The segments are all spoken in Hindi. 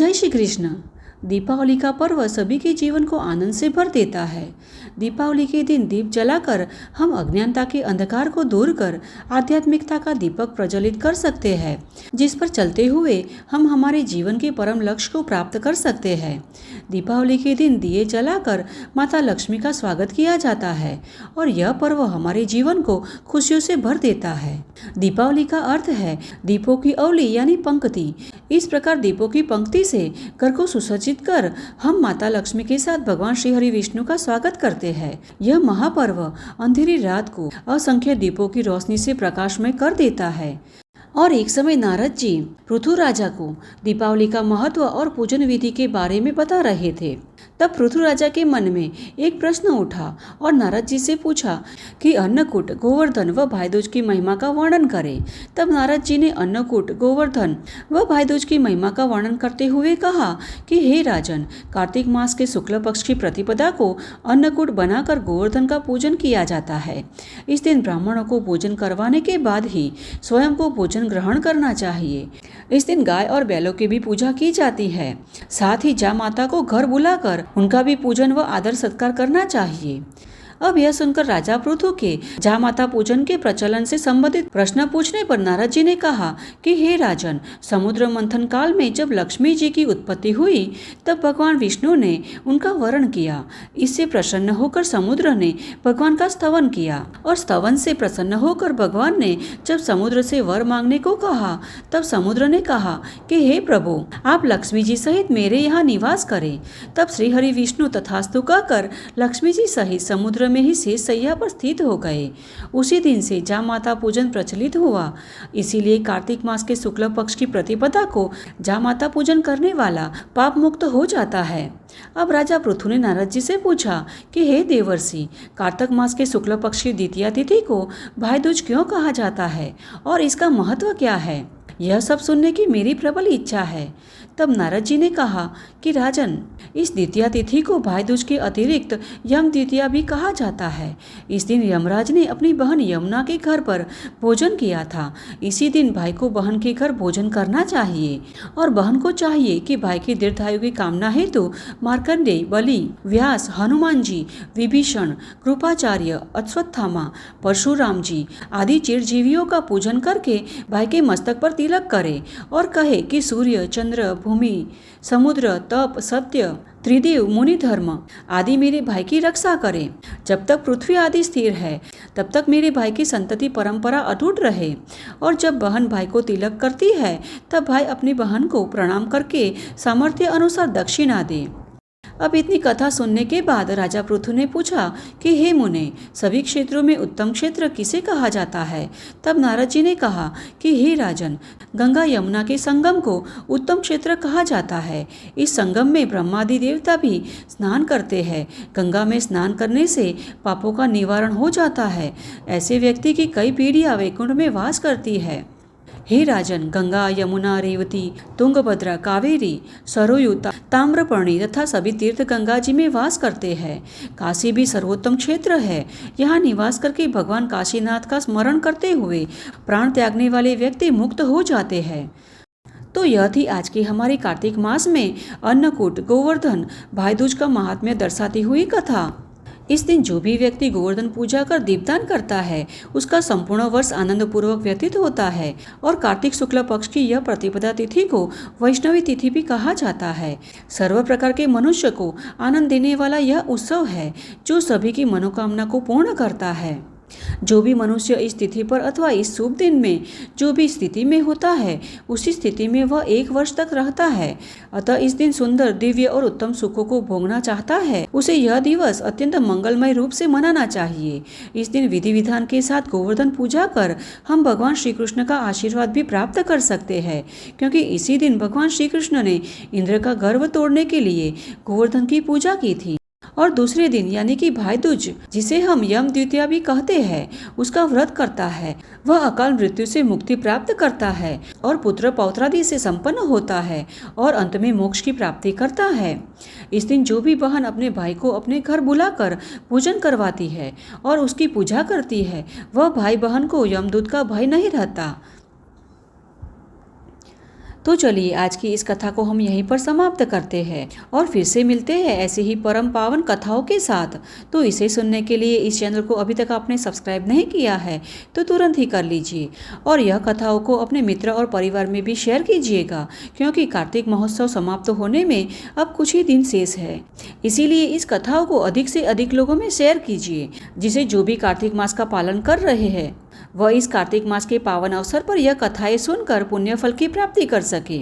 जय श्री कृष्ण। दीपावली का पर्व सभी के जीवन को आनंद से भर देता है। दीपावली के दिन दीप जलाकर हम अज्ञानता के अंधकार को दूर कर आध्यात्मिकता का दीपक प्रज्वलित कर सकते हैं, जिस पर चलते हुए हम हमारे जीवन के परम लक्ष्य को प्राप्त कर सकते हैं। दीपावली के दिन दिए जलाकर माता लक्ष्मी का स्वागत किया जाता है और यह पर्व हमारे जीवन को खुशियों से भर देता है। दीपावली का अर्थ है दीपों की अवली यानी पंक्ति। इस प्रकार दीपों की पंक्ति से घर को सुसज्जित कर हम माता लक्ष्मी के साथ भगवान श्री हरि विष्णु का स्वागत करते हैं। यह महापर्व अंधेरी रात को असंख्य दीपों की रोशनी से प्रकाशमय कर देता है। और एक समय नारद जी पृथु राजा को दीपावली का महत्व और पूजन विधि के बारे में बता रहे थे। तब पृथु राजा के मन में एक प्रश्न उठा और नारद जी से पूछा कि अन्नकूट, गोवर्धन व भाईदूज की महिमा का वर्णन करें। तब नारद जी ने अन्नकूट, गोवर्धन व भाईदूज की महिमा का वर्णन करते हुए कहा कि हे राजन, कार्तिक मास के शुक्ल पक्ष की प्रतिपदा को अन्नकूट बनाकर गोवर्धन का पूजन किया जाता है। इस दिन ब्राह्मणों को भोजन करवाने के बाद ही स्वयं को भोजन ग्रहण करना चाहिए। इस दिन गाय और बैलों की भी पूजा की जाती है। साथ ही जा माता को घर बुलाकर उनका भी पूजन व आदर सत्कार करना चाहिए। अब यह सुनकर राजा पृथु के जा माता पूजन के प्रचलन से संबंधित प्रश्न पूछने पर नारद जी ने कहा कि हे राजन, समुद्र मंथन काल में जब लक्ष्मी जी की उत्पत्ति हुई तब भगवान विष्णु ने उनका वरण किया। इससे प्रसन्न होकर समुद्र ने भगवान का स्तवन किया और स्तवन से प्रसन्न होकर भगवान ने जब समुद्र से वर मांगने को कहा तब समुद्र ने कहा कि हे प्रभु, आप लक्ष्मी जी सहित मेरे यहाँ निवास करें। तब श्री हरि विष्णु तथास्तु कहकर लक्ष्मी जी सहित समुद्र में ही शेष शैया पर स्थित हो गए। उसी दिन से जा माता पूजन प्रचलित हुआ। इसीलिए कार्तिक मास के शुक्ल पक्ष की प्रतिपदा को जा माता पूजन करने वाला पाप मुक्त हो जाता है। अब राजा पृथु ने नारद जी से पूछा कि हे देवर्षि, कार्तिक मास के शुक्ल पक्ष की द्वितीया तिथि को भाई दूज क्यों कहा जाता है और इसका महत्व क्या है? यह सब सुनने की मेरी प्रबल इच्छा है। तब नारद जी ने कहा कि राजन, इस द्वितीया तिथि को भाई दूज के अतिरिक्त यम द्वितीया भी कहा जाता है। इस दिन यमराज ने अपनी बहन यमुना के घर पर भोजन किया था। इसी दिन भाई को बहन के घर भोजन करना चाहिए और बहन को चाहिए कि भाई की दीर्घायु की कामना हेतु मार्कंडेय, बलि, व्यास, हनुमान जी, विभीषण, कृपाचार्य, अश्वत्थामा, परशुराम जी आदि चिरजीवियों का पूजन करके भाई के मस्तक पर तिलक करे और कहे कि सूर्य, चंद्र, भूमि, समुद्र, तप, सत्य, त्रिदेव, मुनि धर्म आदि मेरे भाई की रक्षा करें। जब तक पृथ्वी आदि स्थिर है तब तक मेरे भाई की संतति परंपरा अटूट रहे। और जब बहन भाई को तिलक करती है तब भाई अपनी बहन को प्रणाम करके सामर्थ्य अनुसार दक्षिणा दे। अब इतनी कथा सुनने के बाद राजा पृथु ने पूछा कि हे मुने, सभी क्षेत्रों में उत्तम क्षेत्र किसे कहा जाता है? तब नारद जी ने कहा कि हे राजन, गंगा यमुना के संगम को उत्तम क्षेत्र कहा जाता है। इस संगम में ब्रह्मादि देवता भी स्नान करते हैं। गंगा में स्नान करने से पापों का निवारण हो जाता है। ऐसे व्यक्ति की कई पीढ़ियां वैकुंठ में वास करती है। हे राजन, गंगा, यमुना, रेवती, तुंगभद्रा, कावेरी, सरयू, ताम्रपर्णी तथा सभी तीर्थ गंगा जी में वास करते हैं। काशी भी सर्वोत्तम क्षेत्र है। यहाँ निवास करके भगवान काशीनाथ का स्मरण करते हुए प्राण त्यागने वाले व्यक्ति मुक्त हो जाते हैं। तो यह थी आज की हमारी कार्तिक मास में अन्नकूट, गोवर्धन, भाई दूज का महात्म्य दर्शाती हुई कथा। इस दिन जो भी व्यक्ति गोवर्धन पूजा कर दीपदान करता है उसका संपूर्ण वर्ष आनंद पूर्वक व्यतीत होता है। और कार्तिक शुक्ल पक्ष की यह प्रतिपदा तिथि को वैष्णवी तिथि भी कहा जाता है। सर्व प्रकार के मनुष्य को आनंद देने वाला यह उत्सव है जो सभी की मनोकामना को पूर्ण करता है। जो भी मनुष्य इस तिथि पर अथवा इस शुभ दिन में जो भी स्थिति में होता है उसी स्थिति में वह 1 वर्ष तक रहता है। अतः इस दिन सुंदर, दिव्य और उत्तम सुखों को भोगना चाहता है उसे यह दिवस अत्यंत मंगलमय रूप से मनाना चाहिए। इस दिन विधि विधान के साथ गोवर्धन पूजा कर हम भगवान श्री कृष्ण का आशीर्वाद भी प्राप्त कर सकते हैं, क्योंकि इसी दिन भगवान श्री कृष्ण ने इंद्र का गर्व तोड़ने के लिए गोवर्धन की पूजा की थी। और दूसरे दिन यानी कि भाई दूज, जिसे हम यम द्वितीया भी कहते हैं, उसका व्रत करता है। वह अकाल मृत्यु से मुक्ति प्राप्त करता है और पुत्र पौत्रादि से संपन्न होता है और अंत में मोक्ष की प्राप्ति करता है। इस दिन जो भी बहन अपने भाई को अपने घर बुलाकर पूजन करवाती है और उसकी पूजा करती है वह भाई बहन को यमदूत का भय नहीं रहता। तो चलिए आज की इस कथा को हम यहीं पर समाप्त करते हैं और फिर से मिलते हैं ऐसे ही परम पावन कथाओं के साथ। तो इसे सुनने के लिए इस चैनल को अभी तक आपने सब्सक्राइब नहीं किया है तो तुरंत ही कर लीजिए और यह कथाओं को अपने मित्र और परिवार में भी शेयर कीजिएगा, क्योंकि कार्तिक महोत्सव समाप्त होने में अब कुछ ही दिन शेष है। इसीलिए इस कथाओं को अधिक से अधिक लोगों में शेयर कीजिए, जिसे जो भी कार्तिक मास का पालन कर रहे हैं वह इस कार्तिक मास के पावन अवसर पर यह कथाएं सुनकर पुण्य फल की प्राप्ति कर सके।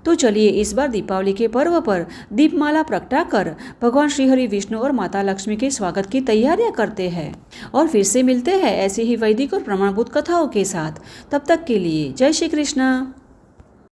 तो चलिए इस बार दीपावली के पर्व पर दीपमाला प्रगटाकर भगवान श्री हरि विष्णु और माता लक्ष्मी के स्वागत की तैयारियां करते हैं और फिर से मिलते हैं ऐसे ही वैदिक और प्रमाणभूत कथाओं के साथ। तब तक के लिए जय श्री कृष्ण।